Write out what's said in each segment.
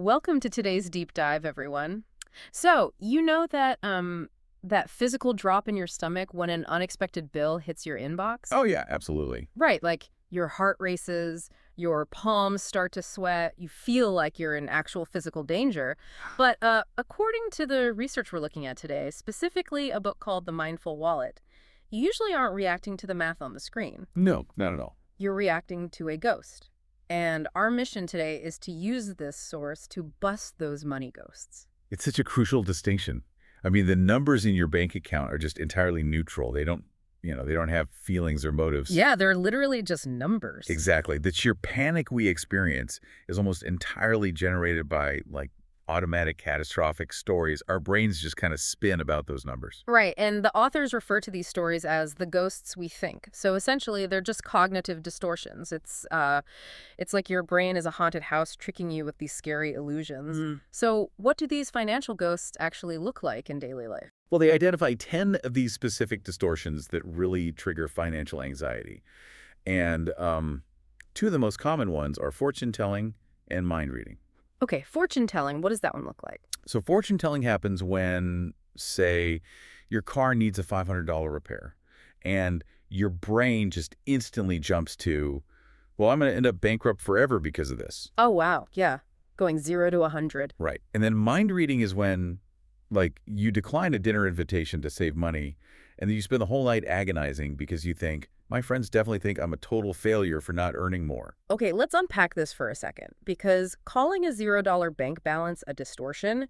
Welcome to today's deep dive, everyone. So, you know that physical drop in your stomach when an unexpected bill hits your inbox? Oh, yeah, absolutely. Right, like your heart races, your palms start to sweat, you feel like you're in actual physical danger. But according to the research we're looking at today, specifically a book called The Mindful Wallet, you usually aren't reacting to the math on the screen. No, not at all. You're reacting to a ghost. And our mission today is to use this source to bust those money ghosts. It's such a crucial distinction. I mean, the numbers in your bank account are just entirely neutral. They don't have feelings or motives. Yeah, they're literally just numbers. Exactly. The sheer panic we experience is almost entirely generated by, like, automatic catastrophic stories. Our brains just kind of spin about those numbers. Right, and the authors refer to these stories as the ghosts we think. So essentially, they're just cognitive distortions. It's like your brain is a haunted house tricking you with these scary illusions. So what do these financial ghosts actually look like in daily life? Well, they identify 10 of these specific distortions that really trigger financial anxiety. And two of the most common ones are fortune telling and mind reading. Okay, fortune telling, what does that one look like? So fortune telling happens when, say, your car needs a $500 repair, and your brain just instantly jumps to, well, I'm going to end up bankrupt forever because of this. Oh, wow, yeah, going 0 to 100. Right. And then mind reading is when, like, you decline a dinner invitation to save money, and then you spend the whole night agonizing because you think, my friends definitely think I'm a total failure for not earning more. Okay, let's unpack this for a second, because calling a $0 bank balance a distortion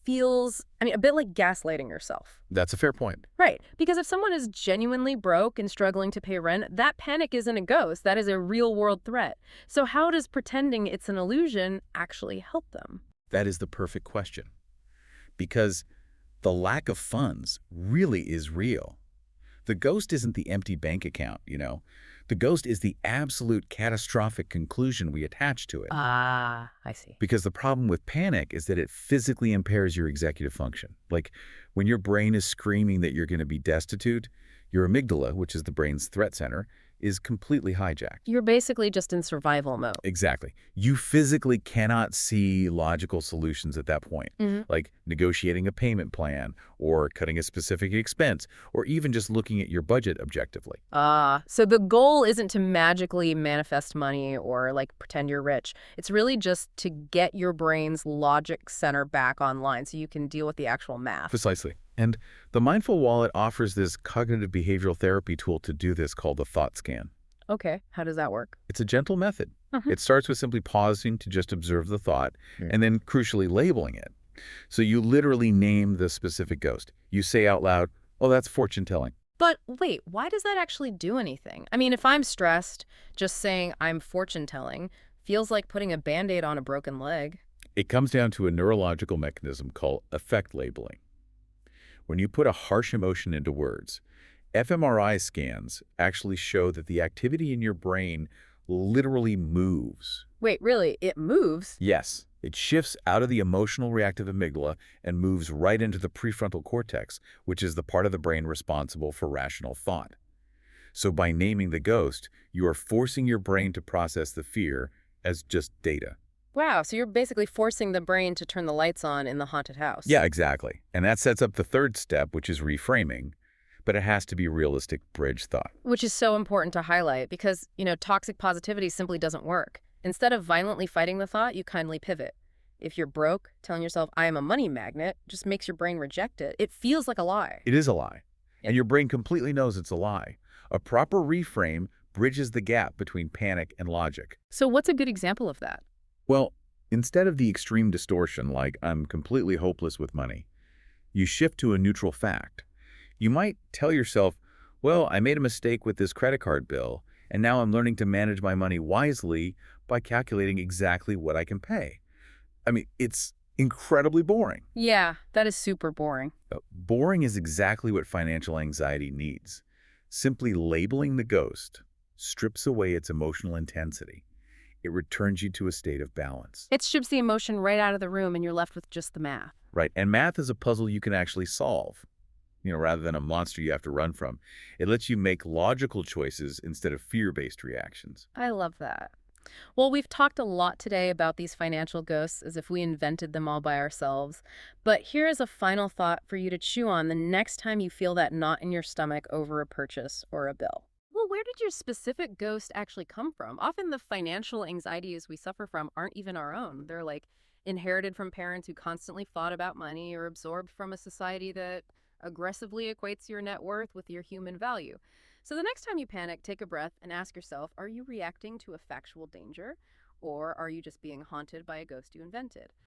feels, a bit like gaslighting yourself. That's a fair point. Right, because if someone is genuinely broke and struggling to pay rent, that panic isn't a ghost, that is a real-world threat. So how does pretending it's an illusion actually help them? That is the perfect question. Because the lack of funds really is real. The ghost isn't the empty bank account, you know. The ghost is the absolute catastrophic conclusion we attach to it. Ah, I see. Because the problem with panic is that it physically impairs your executive function. Like, when your brain is screaming that you're going to be destitute, your amygdala, which is the brain's threat center, is completely hijacked. You're basically just in survival mode. Exactly. You physically cannot see logical solutions at that point, like negotiating a payment plan or cutting a specific expense or even just looking at your budget objectively. Ah, so the goal isn't to magically manifest money or like pretend you're rich. It's really just to get your brain's logic center back online so you can deal with the actual math. Precisely. And the Mindful Wallet offers this cognitive behavioral therapy tool to do this called the thought scan. Okay, how does that work? It's a gentle method. Uh-huh. It starts with simply pausing to just observe the thought and then crucially labeling it. So you literally name the specific ghost. You say out loud, oh, that's fortune telling. But wait, why does that actually do anything? If I'm stressed, just saying I'm fortune telling feels like putting a Band-Aid on a broken leg. It comes down to a neurological mechanism called affect labeling. When you put a harsh emotion into words, fMRI scans actually show that the activity in your brain literally moves. Wait, really? It moves? Yes, it shifts out of the emotional reactive amygdala and moves right into the prefrontal cortex, which is the part of the brain responsible for rational thought. So by naming the ghost, you are forcing your brain to process the fear as just data. Wow, so you're basically forcing the brain to turn the lights on in the haunted house. Yeah, exactly. And that sets up the third step, which is reframing. But it has to be realistic bridge thought. Which is so important to highlight because, toxic positivity simply doesn't work. Instead of violently fighting the thought, you kindly pivot. If you're broke, telling yourself, I am a money magnet, just makes your brain reject it. It feels like a lie. It is a lie. And your brain completely knows it's a lie. A proper reframe bridges the gap between panic and logic. So what's a good example of that? Well, instead of the extreme distortion like I'm completely hopeless with money, you shift to a neutral fact. You might tell yourself, well, I made a mistake with this credit card bill, and now I'm learning to manage my money wisely by calculating exactly what I can pay. It's incredibly boring. Yeah, that is super boring. Boring is exactly what financial anxiety needs. Simply labeling the ghost strips away its emotional intensity. It returns you to a state of balance. It strips the emotion right out of the room and you're left with just the math. Right, and math is a puzzle you can actually solve. Rather than a monster you have to run from. It lets you make logical choices instead of fear-based reactions. I love that. Well, we've talked a lot today about these financial ghosts as if we invented them all by ourselves. But here is a final thought for you to chew on the next time you feel that knot in your stomach over a purchase or a bill. Well, where did your specific ghost actually come from? Often the financial anxieties we suffer from aren't even our own. They're like inherited from parents who constantly fought about money or absorbed from a society that aggressively equates your net worth with your human value. So the next time you panic, take a breath and ask yourself, are you reacting to a factual danger or are you just being haunted by a ghost you invented?